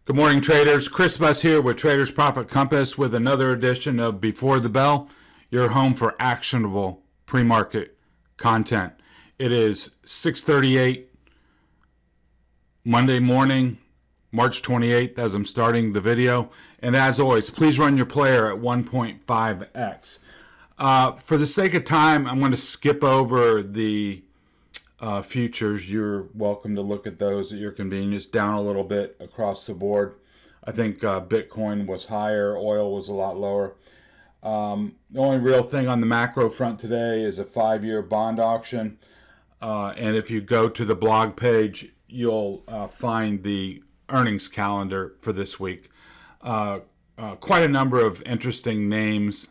Good morning, traders. Chris Buss here with Traders Profit Compass with another edition of Before the Bell, your home for actionable pre-market content. It is 6:38 Monday morning, March 28th, as I'm starting the video. And as always, please run your player at 1.5x. For the sake of time, I'm going to skip over the futures. You're welcome to look at those at your convenience, down a little bit across the board. I think Bitcoin was higher, oil was a lot lower. The only real thing on the macro front today is a 5-year bond auction. And if you go to the blog page, you'll find the earnings calendar for this week. Quite a number of interesting names,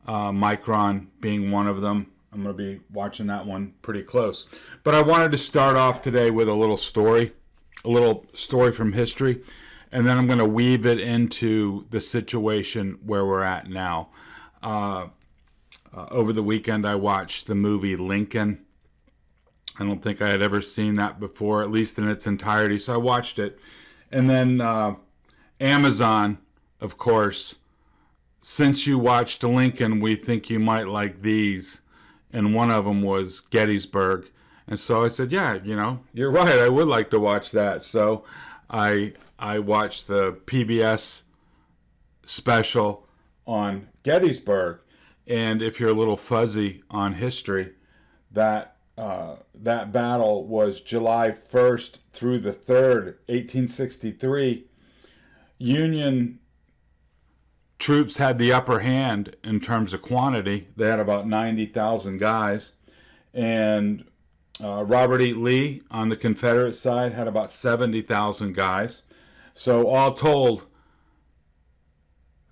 Micron being one of them. I'm going to be watching that one pretty close. But I wanted to start off today with a little story from history, and then I'm going to weave it into the situation where we're at now. Over the weekend, I watched the movie Lincoln. I don't think I had ever seen that before, at least in its entirety, so I watched it. And then Amazon, of course, since you watched Lincoln, we think you might like these. And one of them was Gettysburg. And so I said, yeah, you're right, I would like to watch that. So I watched the PBS special on Gettysburg. And if you're a little fuzzy on history, that battle was July 1st through the 3rd, 1863. Union troops had the upper hand in terms of quantity. They had about 90,000 guys. And Robert E. Lee on the Confederate side had about 70,000 guys. So all told,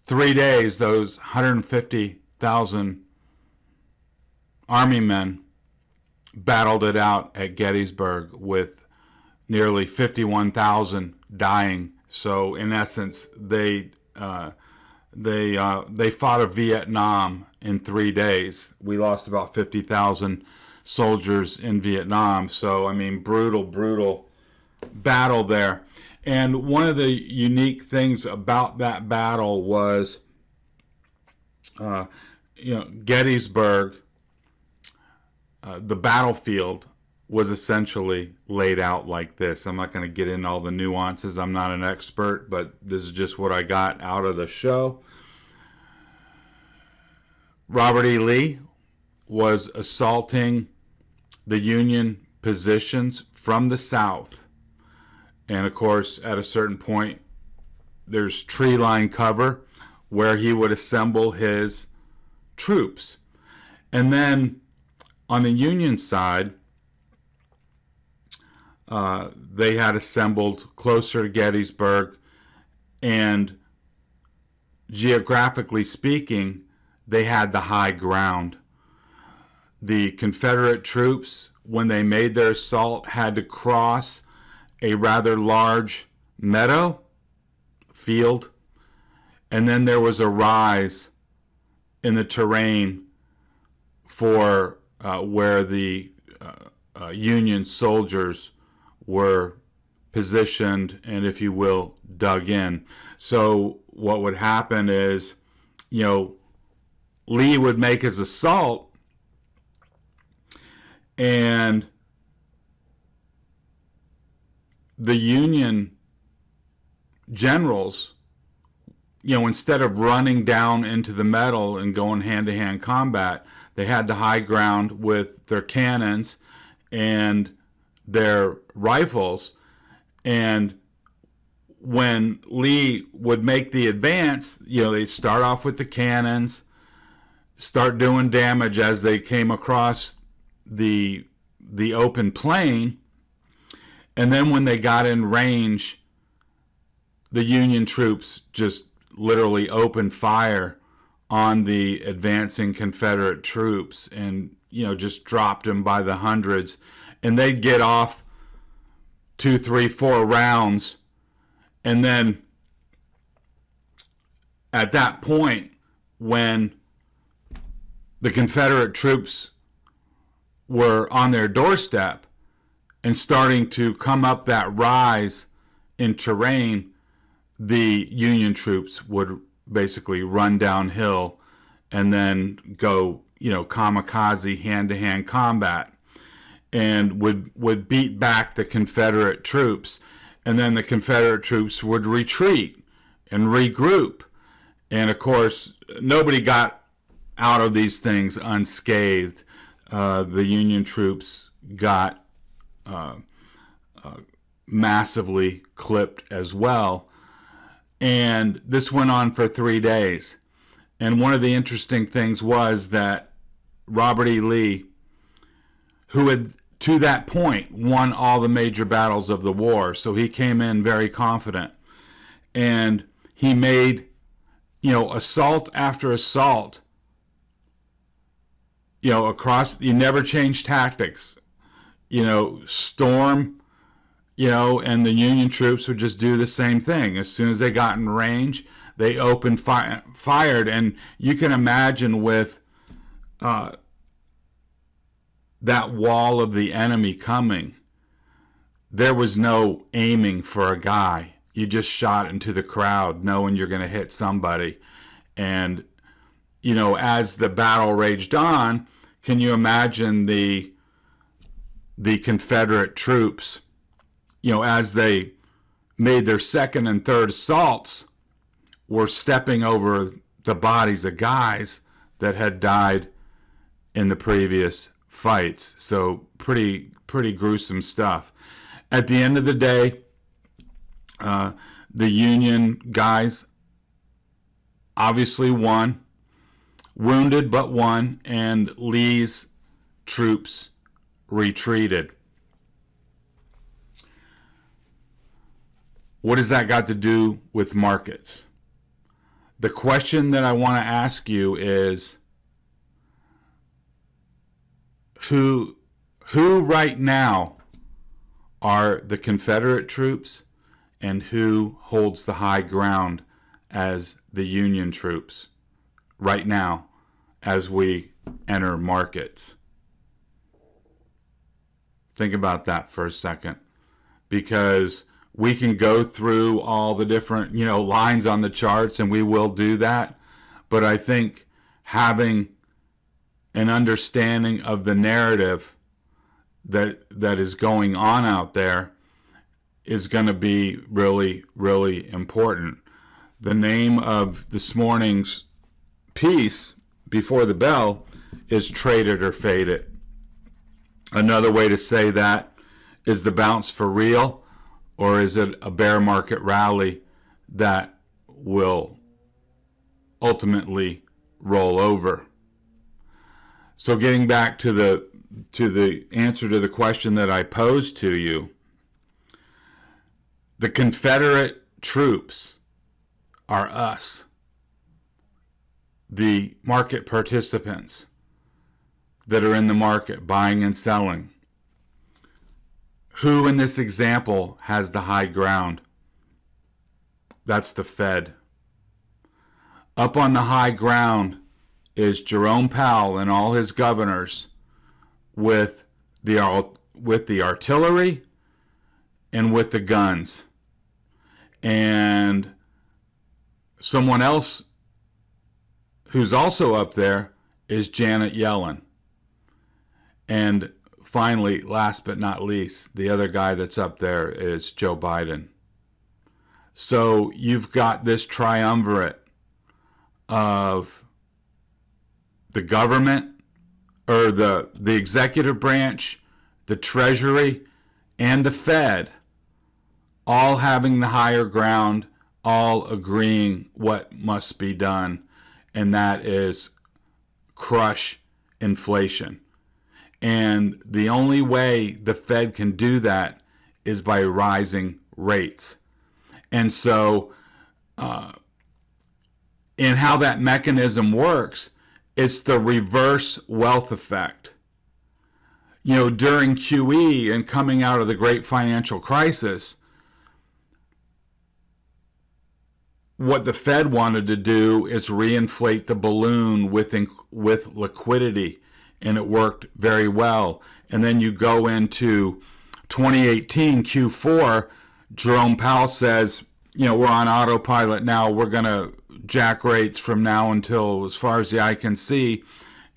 3 days, those 150,000 Army men battled it out at Gettysburg with nearly 51,000 dying. So in essence, they fought a Vietnam in 3 days. We lost about 50,000 soldiers in Vietnam. So, I mean, brutal battle there. And one of the unique things about that battle was, Gettysburg, the battlefield was essentially laid out like this. I'm not going to get into all the nuances. I'm not an expert, but this is just what I got out of the show. Robert E. Lee was assaulting the Union positions from the south. And of course, at a certain point, there's tree line cover where he would assemble his troops. And then on the Union side, they had assembled closer to Gettysburg, and geographically speaking, they had the high ground. The Confederate troops, when they made their assault, had to cross a rather large meadow, field, and then there was a rise in the terrain for where the Union soldiers were positioned and, if you will, dug in. So what would happen is, Lee would make his assault, and the Union generals, instead of running down into the meadow and going hand-to-hand combat, they had the high ground with their cannons and their rifles. And when Lee would make the advance, they'd start off with the cannons, start doing damage as they came across the open plain, and then when they got in range, the Union troops just literally opened fire on the advancing Confederate troops and, just dropped them by the hundreds. And they'd get off 2, 3, 4 rounds. And then at that point, when the Confederate troops were on their doorstep and starting to come up that rise in terrain, the Union troops would basically run downhill and then go, kamikaze hand-to-hand combat, and would beat back the Confederate troops. And then the Confederate troops would retreat and regroup. And of course, nobody got out of these things unscathed. The Union troops got massively clipped as well. And this went on for 3 days. And one of the interesting things was that Robert E. Lee, who had to that point won all the major battles of the war, so he came in very confident. And he made, assault after assault, across, he never changed tactics, storm, and the Union troops would just do the same thing. As soon as they got in range, they opened fired. And you can imagine with that wall of the enemy coming, there was no aiming for a guy. You just shot into the crowd knowing you're going to hit somebody. And, as the battle raged on, can you imagine the Confederate troops, as they made their second and third assaults, were stepping over the bodies of guys that had died in the previous fights. So pretty gruesome stuff. At the end of the day, the Union guys obviously won, wounded but won, and Lee's troops retreated. What has that got to do with markets? The question that I want to ask you is, who right now are the Confederate troops, and who holds the high ground as the Union troops right now as we enter markets? Think about that for a second, because we can go through all the different, lines on the charts, and we will do that. But I think having an understanding of the narrative that is going on out there is going to be really, really important. The name of this morning's piece before the bell is Trade It or Fade It. Another way to say that is the bounce for real, or is it a bear market rally that will ultimately roll over? So getting back to the answer to the question that I posed to you, the Confederate troops are us, the market participants that are in the market buying and selling. Who in this example has the high ground? That's the Fed. Up on the high ground is Jerome Powell and all his governors with the artillery and with the guns. And someone else who's also up there is Janet Yellen. And finally, last but not least, the other guy that's up there is Joe Biden. So you've got this triumvirate of the government, or the executive branch, the Treasury, and the Fed, all having the higher ground, all agreeing what must be done, and that is crush inflation. And the only way the Fed can do that is by rising rates. And so, in how that mechanism works, it's the reverse wealth effect. During QE and coming out of the great financial crisis, what the Fed wanted to do is reinflate the balloon with liquidity, and it worked very well. And then you go into 2018 Q4, Jerome Powell says, we're on autopilot now. We're going to jack rates from now until as far as the eye can see.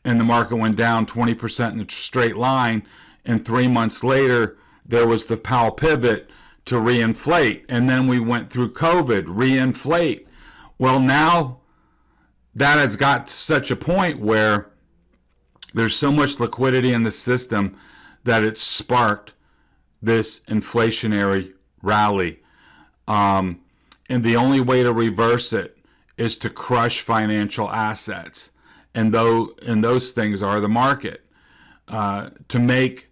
And the market went down 20% in a straight line. And 3 months later, there was the Powell pivot to reinflate. And then we went through COVID, reinflate. Well, now that has got to such a point where there's so much liquidity in the system that it's sparked this inflationary rally. And the only way to reverse it is to crush financial assets. And those things are the market. To make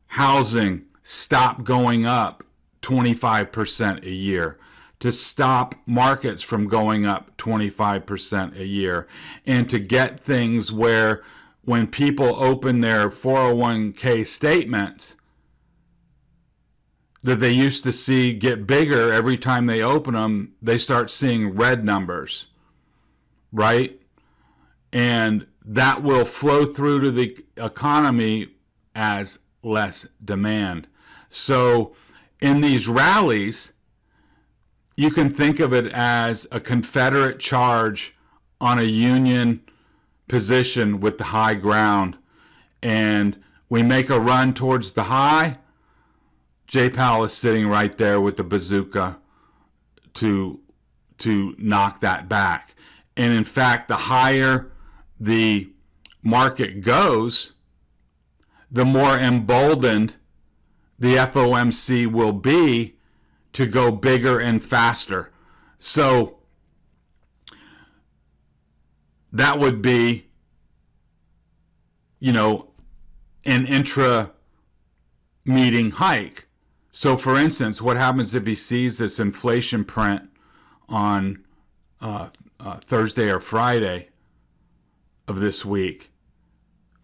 housing stop going up 25% a year, to stop markets from going up 25% a year, and to get things where when people open their 401k statements that they used to see get bigger every time they open them, they start seeing red numbers, right? And that will flow through to the economy as less demand. So in these rallies, you can think of it as a Confederate charge on a Union position with the high ground. And we make a run towards the high. Jay Powell is sitting right there with the bazooka to knock that back. And in fact, the higher the market goes, the more emboldened the FOMC will be to go bigger and faster. So that would be, an intra-meeting hike. So for instance, what happens if he sees this inflation print on Thursday or Friday of this week,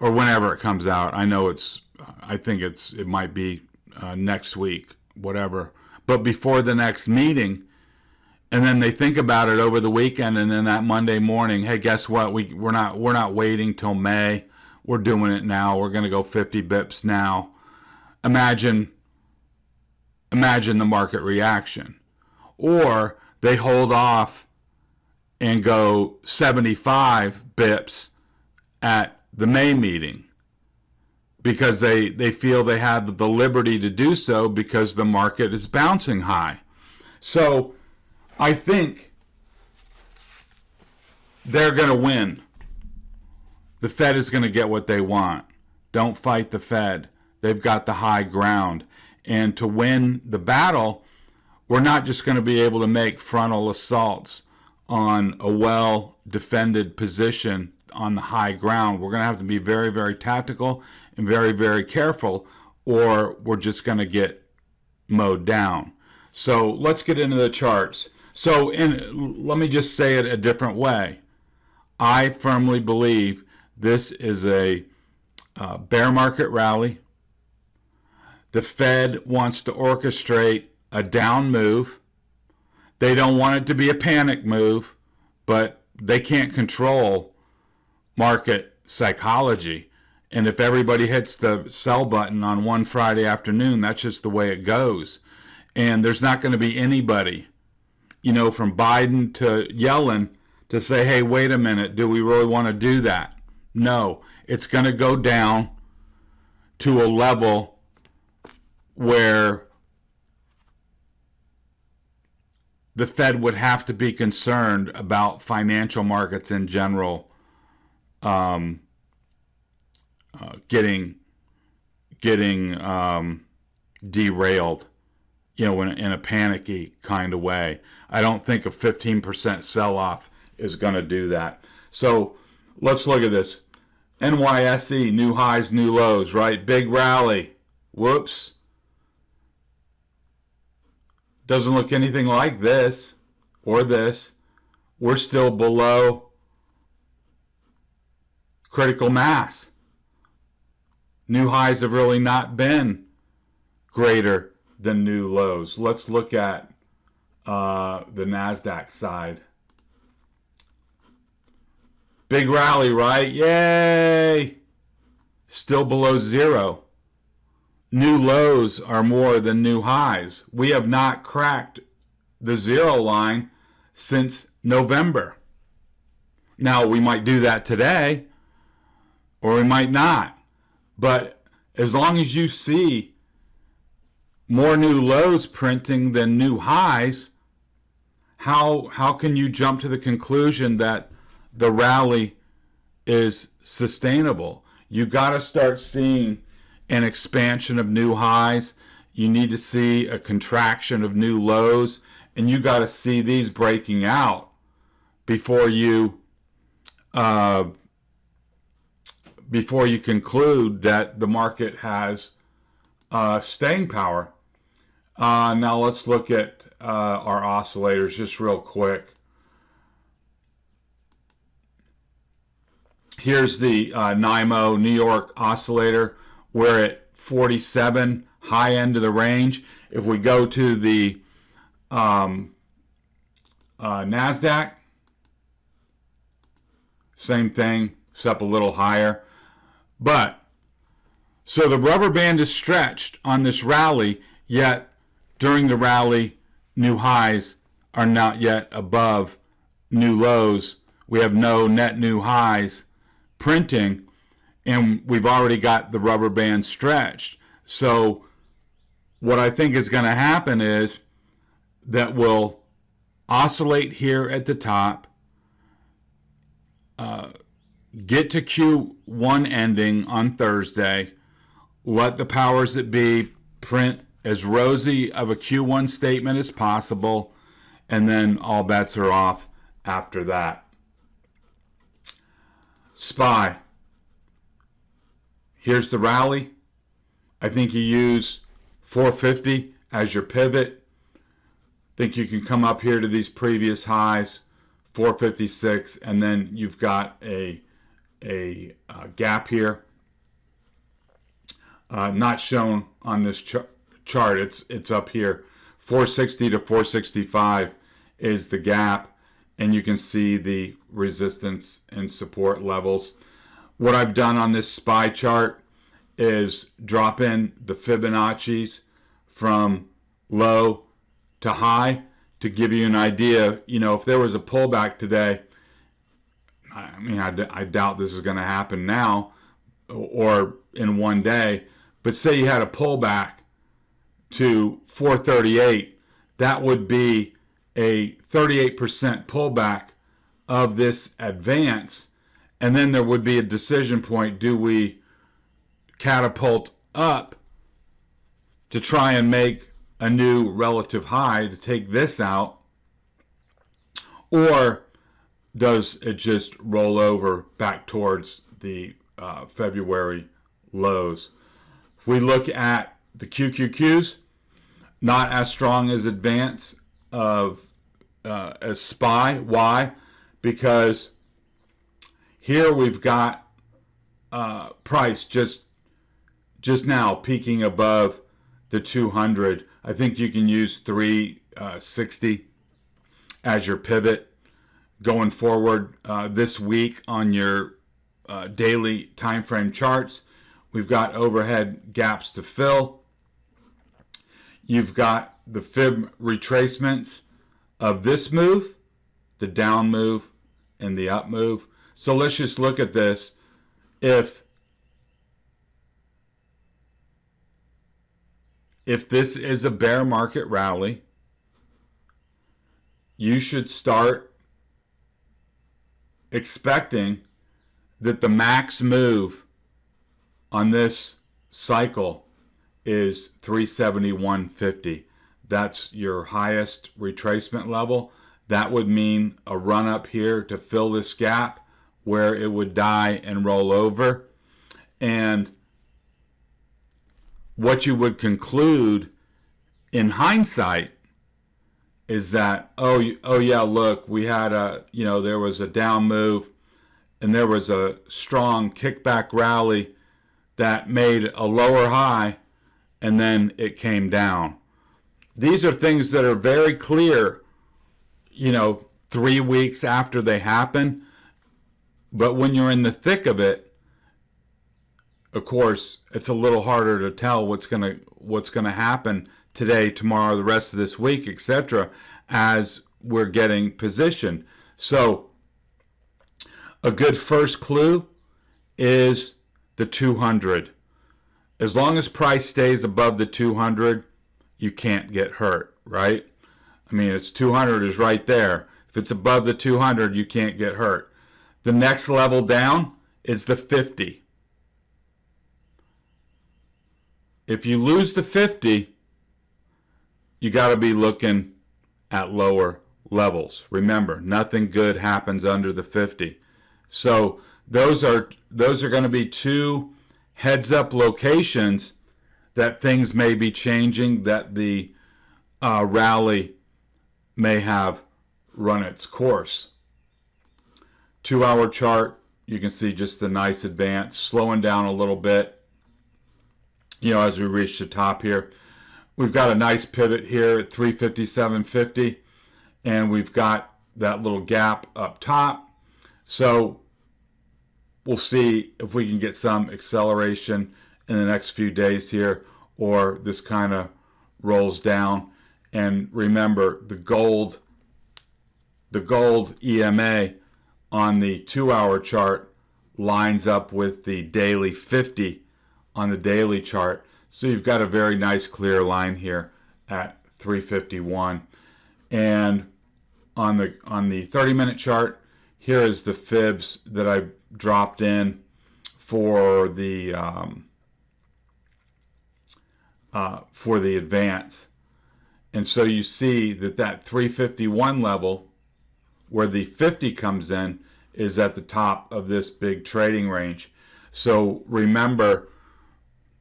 or whenever it comes out? I think it might be next week, whatever. But before the next meeting, and then they think about it over the weekend, and then that Monday morning, hey, guess what? We're not waiting till May. We're doing it now. We're going to go 50 bips now. Imagine the market reaction. Or they hold off and go 75 bips at the May meeting because they feel they have the liberty to do so because the market is bouncing high. So I think they're going to win. The Fed is going to get what they want. Don't fight the Fed. They've got the high ground. And to win the battle, we're not just going to be able to make frontal assaults on a well-defended position on the high ground. We're going to have to be very, very tactical and very, very careful, or we're just going to get mowed down. So let's get into the charts. So let me just say it a different way. I firmly believe this is a bear market rally. The Fed wants to orchestrate a down move. They don't want it to be a panic move, but they can't control market psychology. And if everybody hits the sell button on one Friday afternoon, that's just the way it goes. And there's not going to be anybody, from Biden to Yellen to say, hey, wait a minute, do we really want to do that? No, it's going to go down to a level where the Fed would have to be concerned about financial markets in general getting derailed, in a panicky kind of way. I don't think a 15% sell-off is going to do that. So let's look at this. NYSE, new highs, new lows, right? Big rally. Whoops. Doesn't look anything like this or this. We're still below critical mass. New highs have really not been greater than new lows. Let's look at the NASDAQ side. Big rally, right? Yay! Still below zero. New lows are more than new highs. We have not cracked the zero line since November. Now, we might do that today, or we might not. But as long as you see more new lows printing than new highs, how can you jump to the conclusion that the rally is sustainable? You got to start seeing an expansion of new highs. You need to see a contraction of new lows, and you got to see these breaking out before you conclude that the market has staying power. Now let's look at our oscillators just real quick. Here's the NYMO New York oscillator. We're at 47, high end of the range. If we go to the NASDAQ, same thing, except a little higher. But, so the rubber band is stretched on this rally, yet during the rally, new highs are not yet above new lows. We have no net new highs printing, and we've already got the rubber band stretched. So what I think is going to happen is that we'll oscillate here at the top, get to Q1 ending on Thursday, let the powers that be print as rosy of a Q1 statement as possible, and then all bets are off after that. SPY. Here's the rally. I think you use 450 as your pivot. Think you can come up here to these previous highs, 456, and then you've got a gap here. Not shown on this chart. It's up here. 460 to 465 is the gap, and you can see the resistance and support levels. What I've done on this SPY chart is drop in the Fibonacci's from low to high to give you an idea. You know, if there was a pullback today, I mean, I doubt this is going to happen now or in one day, but say you had a pullback to 438, that would be a 38% pullback of this advance, and then there would be a decision point. Do we catapult up to try and make a new relative high to take this out, or does it just roll over back towards the February lows? If we look at the QQQs, not as strong as advance of as SPY. Why? Because here we've got price just now peaking above the 200. I think you can use 360 as your pivot going forward this week on your daily time frame charts. We've got overhead gaps to fill. You've got the fib retracements of this move, the down move, and the up move. So let's just look at this. If this is a bear market rally, you should start expecting that the max move on this cycle is 371.50. That's your highest retracement level. That would mean a run up here to fill this gap where it would die and roll over. And what you would conclude in hindsight is that, oh yeah, look, we had there was a down move and there was a strong kickback rally that made a lower high and then it came down. These are things that are very clear, 3 weeks after they happen. But when you're in the thick of it, of course, it's a little harder to tell what's gonna happen today, tomorrow, the rest of this week, etc. as we're getting positioned. So a good first clue is the 200. As long as price stays above the 200, you can't get hurt, right? I mean, it's 200 is right there. If it's above the 200, you can't get hurt. The next level down is the 50. If you lose the 50, you got to be looking at lower levels. Remember, nothing good happens under the 50. So those are going to be two heads up locations that things may be changing, that the rally may have run its course. 2-hour chart, you can see just the nice advance, slowing down a little bit, as we reach the top here. We've got a nice pivot here at 357.50, and we've got that little gap up top. So we'll see if we can get some acceleration in the next few days here, or this kind of rolls down. And remember, the gold EMA on the 2-hour chart lines up with the daily 50 on the daily chart. So you've got a very nice clear line here at 351. And on the 30-minute chart, here is the fibs that I dropped in for the advance. And so you see that 351 level, where the 50 comes in, is at the top of this big trading range. So remember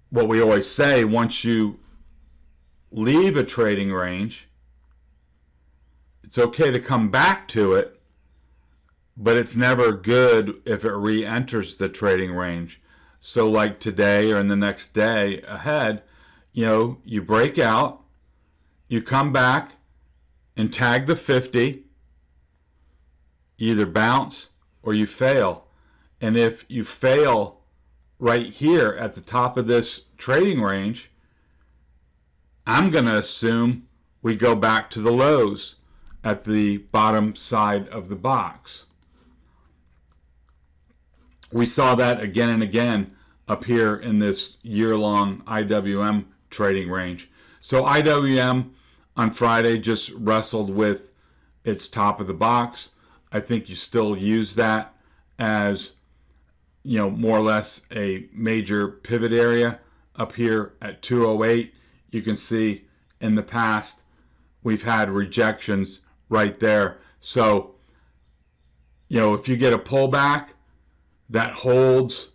what we always say: once you leave a trading range, it's okay to come back to it, but it's never good if it re-enters the trading range. So like today or in the next day ahead, you break out, you come back and tag the 50, you either bounce or you fail. And if you fail right here at the top of this trading range, I'm going to assume we go back to the lows at the bottom side of the box. We saw that again and again up here in this year-long IWM trading range. So IWM on Friday just wrestled with its top of the box. I think you still use that as, more or less a major pivot area up here at 208. You can see in the past we've had rejections right there. So, if you get a pullback that holds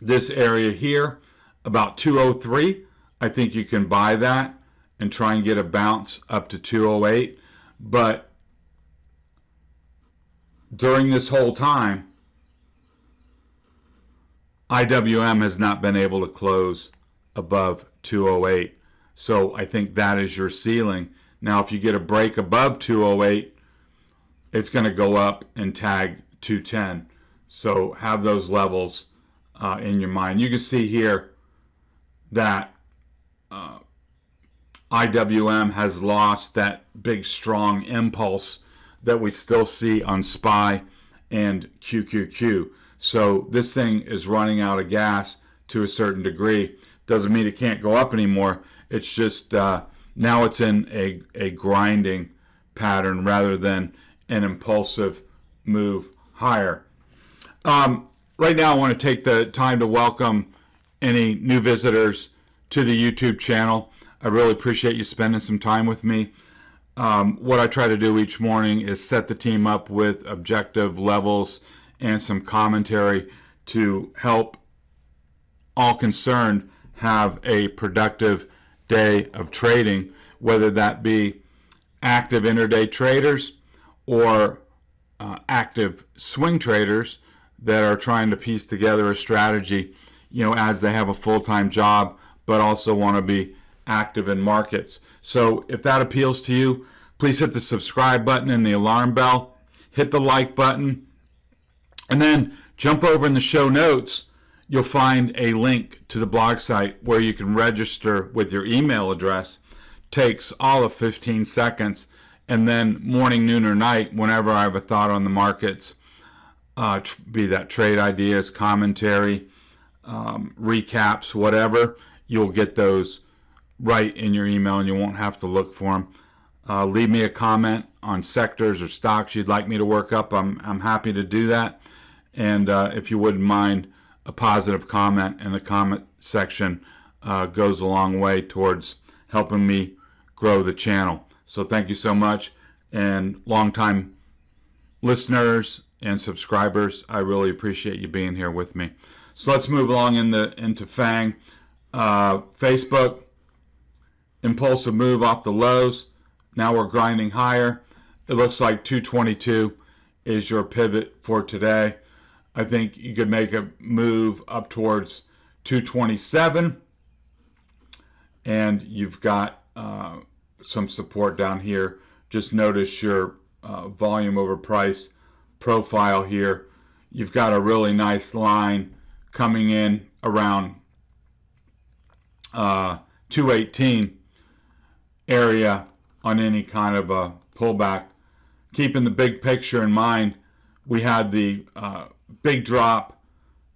this area here, about 203, I think you can buy that and try and get a bounce up to 208. But during this whole time, IWM has not been able to close above 208. So I think that is your ceiling. Now, if you get a break above 208, it's going to go up and tag 210. So have those levels in your mind. You can see here that IWM has lost that big strong impulse that we still see on SPY and QQQ. So this thing is running out of gas to a certain degree. Doesn't mean it can't go up anymore. It's just now it's in a grinding pattern rather than an impulsive move higher. Right now I want to take the time to welcome any new visitors to the YouTube channel. I really appreciate you spending some time with me. What I try to do each morning is set the team up with objective levels and some commentary to help all concerned have a productive day of trading, whether that be active intraday traders or active swing traders that are trying to piece together a strategy, as they have a full-time job, but also want to be active in markets. So if that appeals to you, please hit the subscribe button and the alarm bell, hit the like button, and then jump over in the show notes. You'll find a link to the blog site where you can register with your email address takes all of 15 seconds. And then morning, noon, or night, whenever I have a thought on the markets, be that trade ideas, commentary, recaps, whatever, you'll get those right in your email and you won't have to look for them. Leave me a comment on sectors or stocks you'd like me to work up. I'm happy to do that. And if you wouldn't mind, a positive comment in the comment section goes a long way towards helping me grow the channel. So thank you so much. And longtime listeners and subscribers, I really appreciate you being here with me. So let's move along into FANG. Facebook, impulsive move off the lows. Now we're grinding higher. It looks like 222 is your pivot for today. I think you could make a move up towards 227. And you've got some support down here. Just notice your volume over price profile here. You've got a really nice line coming in around 218 area on any kind of a pullback. Keeping the big picture in mind, we had the big drop,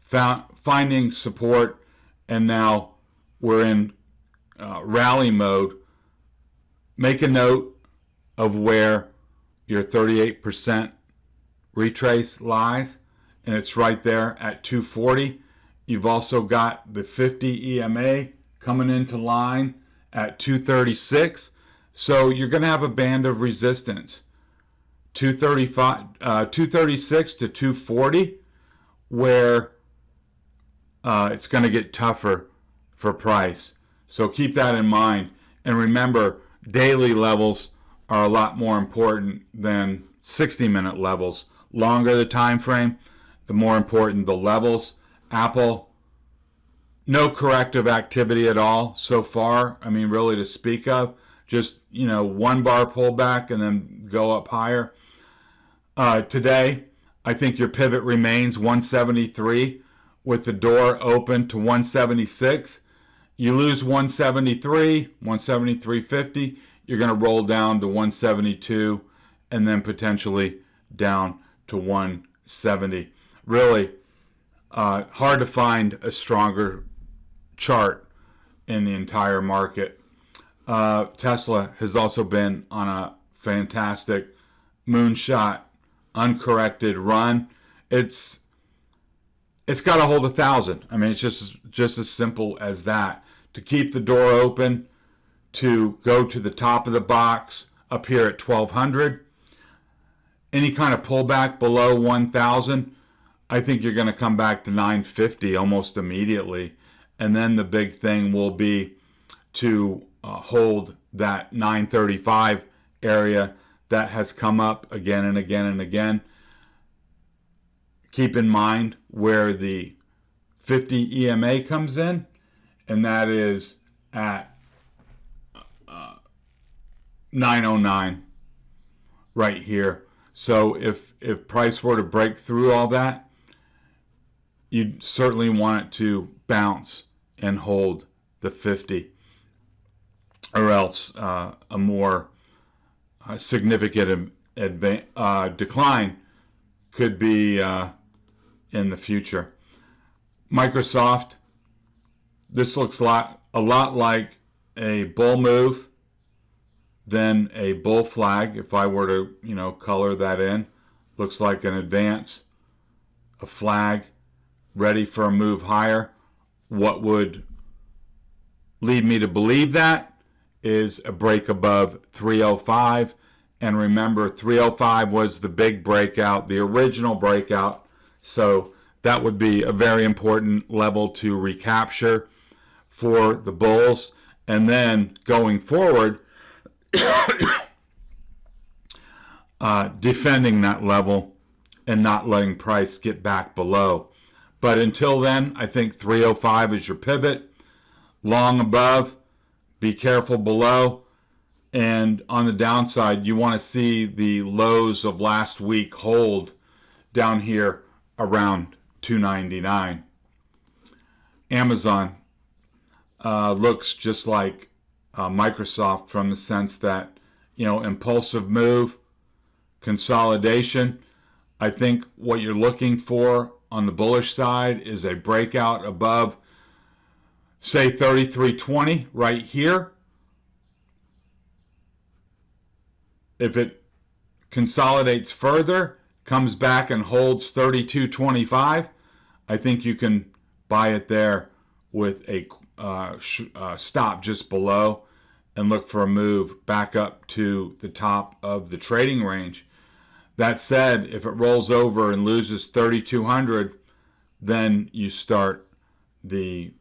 finding support, and now we're in rally mode. Make a note of where your 38% retrace lies, and it's right there at 240. You've also got the 50 EMA coming into line at 236. So you're going to have a band of resistance, 236 to 240, where it's going to get tougher for price. So keep that in mind. And remember, daily levels are a lot more important than 60-minute levels. Longer the time frame, the more important the levels. Apple, no corrective activity at all so far. I mean, really to speak of. Just, one bar pullback and then go up higher. Today, I think your pivot remains 173 with the door open to 176. You lose 173, 173.50, you're going to roll down to 172 and then potentially down to 170. Really hard to find a stronger chart in the entire market. Tesla has also been on a fantastic moonshot, uncorrected run. It's got to hold 1,000. I mean, it's just as simple as that. To keep the door open, to go to the top of the box up here at 1,200. Any kind of pullback below 1,000, I think you're going to come back to 950 almost immediately. And then the big thing will be to hold that 935 area that has come up again and again and again. Keep in mind where the 50 EMA comes in, and that is at 909 right here. So if price were to break through all that, you'd certainly want it to bounce and hold the 50, or else a more significant decline could be in the future. Microsoft, this looks a lot like a bull move, then a bull flag. If I were to, color that in, looks like an advance, a flag, ready for a move higher. What would lead me to believe that is a break above 305. And remember, 305 was the big breakout, the original breakout. So that would be a very important level to recapture for the bulls. And then going forward, defending that level and not letting price get back below. But until then, I think 305 is your pivot. Long above, be careful below. And on the downside, you want to see the lows of last week hold down here around 299. Amazon looks just like Microsoft from the sense that, impulsive move, consolidation. I think what you're looking for on the bullish side is a breakout above, say, 33.20 right here. If it consolidates further, comes back and holds 32.25, I think you can buy it there with a stop just below and look for a move back up to the top of the trading range. That said, if it rolls over and loses 3,200, then you start the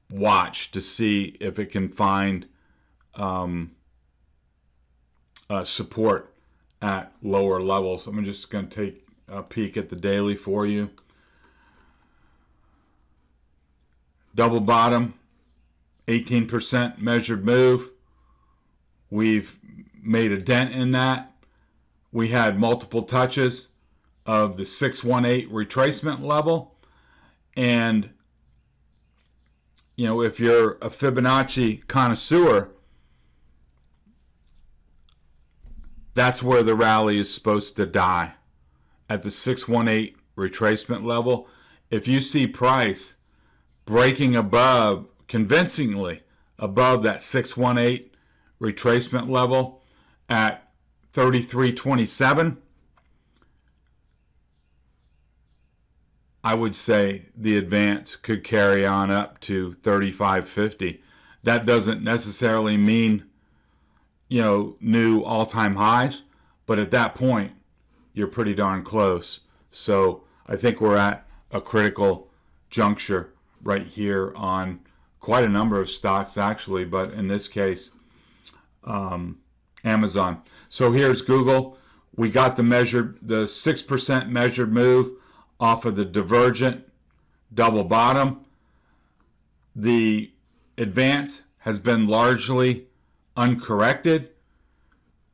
watch to see if it can find support at lower levels. I'm just going to take a peek at the daily for you. Double bottom, 18% measured move. We've made a dent in that. We had multiple touches of the 618 retracement level. And, if you're a Fibonacci connoisseur, that's where the rally is supposed to die, at the 618 retracement level. If you see price breaking above, convincingly above that 618 retracement level at 33.27, I would say the advance could carry on up to 35.50. That doesn't necessarily mean, new all-time highs, but at that point, you're pretty darn close. So I think we're at a critical juncture right here on quite a number of stocks, actually, but in this case, Amazon. So here's Google. We got the 6% measured move off of the divergent double bottom. The advance has been largely uncorrected.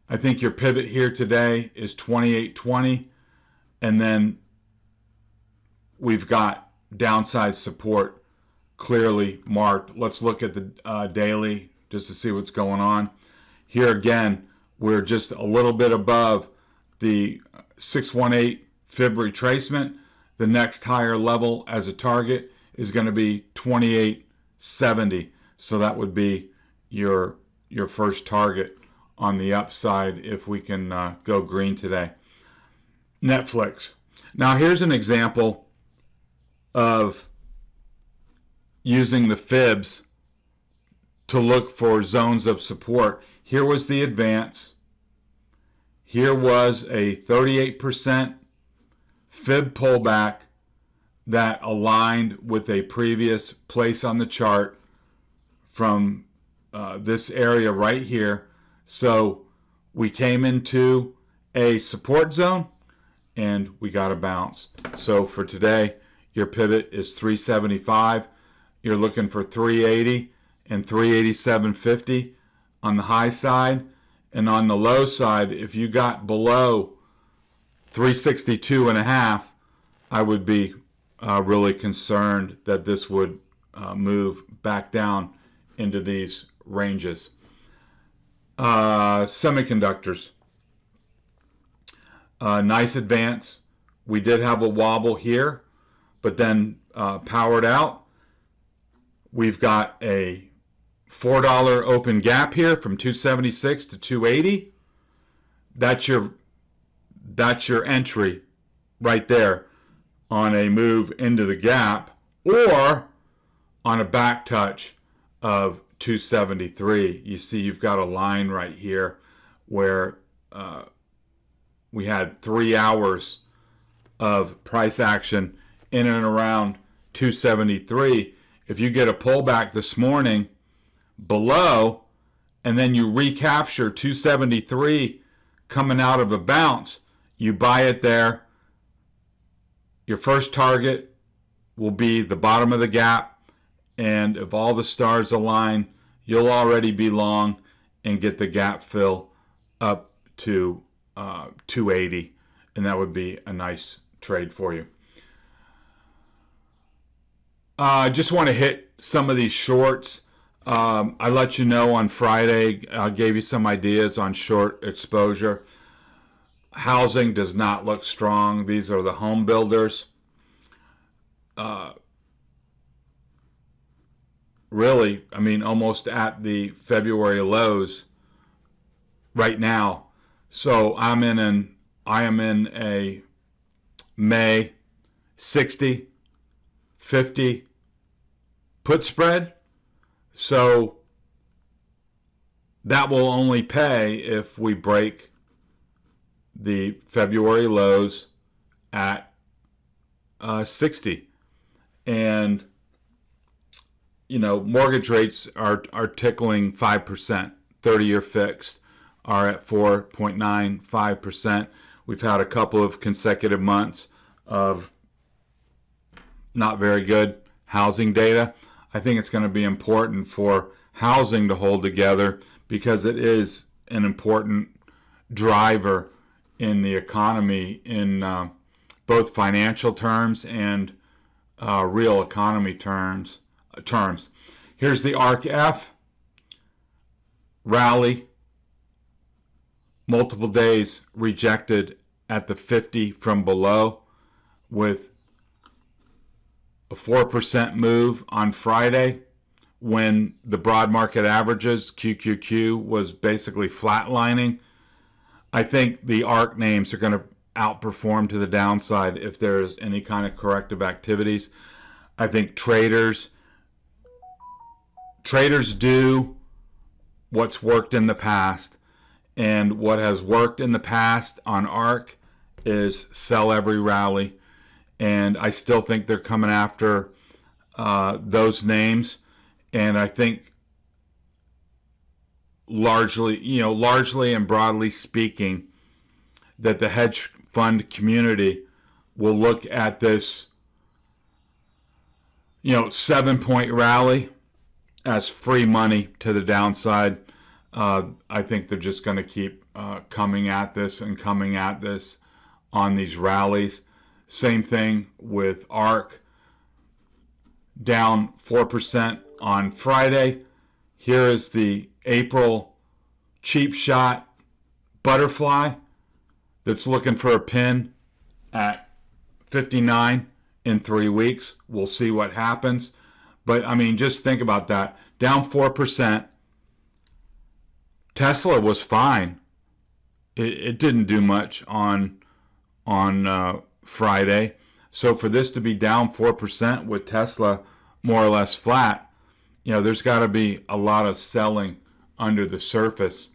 I think your pivot here today is 28.20, and then we've got downside support clearly marked. Let's look at the daily just to see what's going on. Here again, we're just a little bit above the 618 fib retracement. The next higher level as a target is going to be 28.70. So that would be your first target on the upside if we can go green today. Netflix. Now here's an example of using the fibs to look for zones of support. Here was the advance. Here was a 38% fib pullback that aligned with a previous place on the chart from this area right here. So we came into a support zone and we got a bounce. So for today, your pivot is 375. You're looking for 380 and 387.50 on the high side. And on the low side, if you got below 362.5, I would be really concerned that this would move back down into these ranges. Semiconductors. Nice advance. We did have a wobble here, but then powered out. We've got a $4 open gap here from 276 to 280. That's your entry right there on a move into the gap or on a back touch of 273. You see you've got a line right here where we had 3 hours of price action in and around 273. If you get a pullback this morning below and then you recapture 273 coming out of a bounce, you buy it there. Your first target will be the bottom of the gap, and if all the stars align, you'll already be long and get the gap fill up to 280, and that would be a nice trade for you. I just want to hit some of these shorts. I let you know on Friday, I gave you some ideas on short exposure. Housing does not look strong. These are the home builders. Really, I mean, almost at the February lows right now. So I am in a May 60, 50 put spread. So that will only pay if we break the February lows at 60. And, mortgage rates are tickling 5%. 30-year fixed are at 4.95%. We've had a couple of consecutive months of not very good housing data. I think it's going to be important for housing to hold together because it is an important driver in the economy in both financial terms and real economy terms. Here's the ARC-F rally. Multiple days rejected at the 50 from below with a 4% move on Friday when the broad market averages, QQQ, was basically flatlining. I think the ARC names are going to outperform to the downside if there's any kind of corrective activities. I think traders do what's worked in the past. And what has worked in the past on ARC is sell every rally. And I still think they're coming after those names. And I think largely and broadly speaking, that the hedge fund community will look at this 7-point rally as free money to the downside. I think they're just going to keep coming at this on these rallies. Same thing with ARC, down 4% on Friday. Here is the April cheap shot butterfly that's looking for a pin at 59 in 3 weeks. We'll see what happens. But, I mean, just think about that. Down 4%. Tesla was fine. It didn't do much on Friday. So for this to be down 4% with Tesla more or less flat, there's got to be a lot of selling under the surface.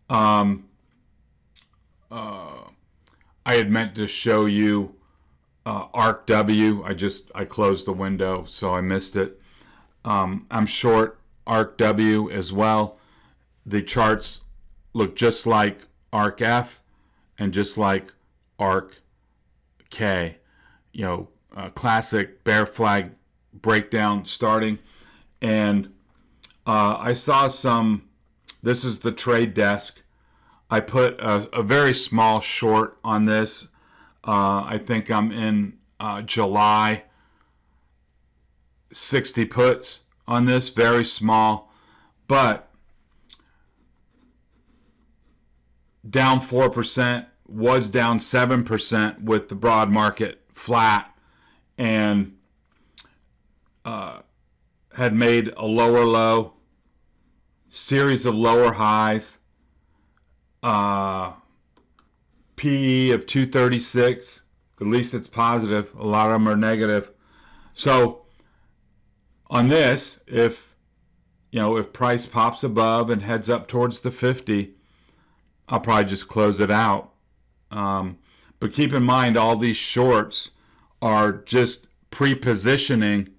I had meant to show you ARC-W. I closed the window, so I missed it. I'm short ARC-W as well. The charts look just like ARC-F and just like ARC-K. Classic bear flag breakdown starting. And I saw this is the trade desk. I put a very small short on this. I think I'm in July, 60 puts on this, very small. But down 4%, was down 7% with the broad market flat, and had made a lower low, series of lower highs, PE of 236. At least it's positive. A lot of them are negative. So on this, if price pops above and heads up towards the 50, I'll probably just close it out. But keep in mind, all these shorts are just pre-positioning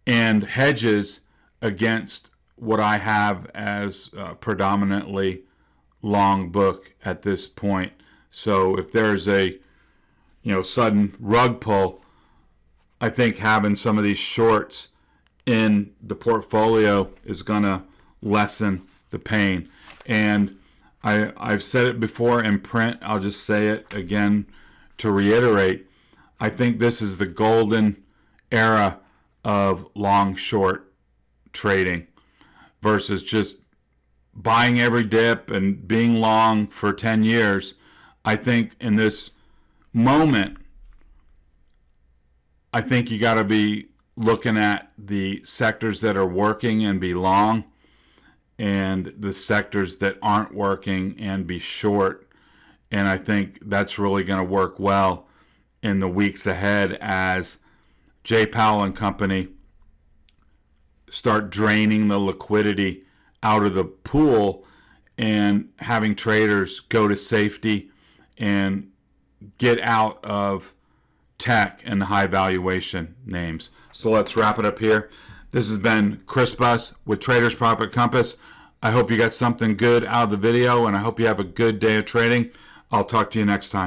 and hedges against what I have as predominantly long book at this point. So if there's a sudden rug pull, I think having some of these shorts in the portfolio is going to lessen the pain. And I've said it before in print. I'll just say it again to reiterate. I think this is the golden era of long-short trading versus just buying every dip and being long for 10 years. I think in this moment, I think you got to be looking at the sectors that are working and be long, and the sectors that aren't working and be short. And I think that's really going to work well in the weeks ahead as Jay Powell and company start draining the liquidity out of the pool and having traders go to safety and get out of tech and the high valuation names. So let's wrap it up here. This has been Chris Buss with Traders Profit Compass. I hope you got something good out of the video, and I hope you have a good day of trading. I'll talk to you next time.